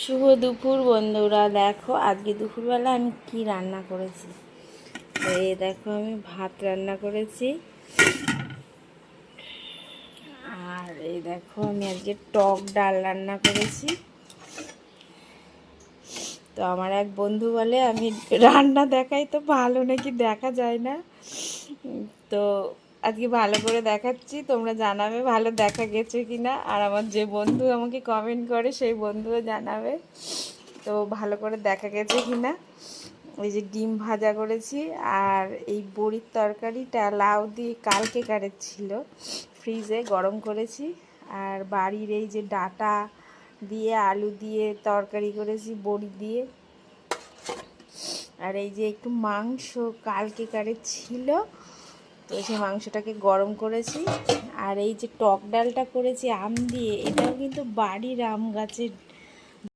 শুভ দুপুর বন্ধুরা। দেখো আজকে দুপুরবেলা আমি কি রান্না করেছি। তো এই দেখো আমি ভাত রান্না করেছি, আর এই দেখো আমি আজকে টক ডাল রান্না করেছি। তো আমার এক বন্ধু বলে আমি রান্না দেখাই তো ভালো নাকি দেখা যায় না। তো আজকে ভালো করে দেখাচ্ছি, তোমরা জানাবে ভালো দেখা গেছে কিনা। আর আমার যে বন্ধু আমাকে কমেন্ট করে সেই বন্ধুও জানাবে তো ভালো করে দেখা গেছে কিনা। এই যে ডিম ভাজা করেছি, আর এই বড়ির তরকারিটা লাউ দিয়ে কালকে ছিল, ফ্রিজে গরম করেছি। আর বাড়ির এই যে ডাঁটা দিয়ে আলু দিয়ে তরকারি করেছি বড়ি দিয়ে। আর এই যে একটু মাংস কালকে ছিল, তো সেই মাংসটাকে গরম করেছি। আর এই যে টক ডালটা করেছি আম দিয়ে, এটাও কিন্তু বাড়ির আম গাছের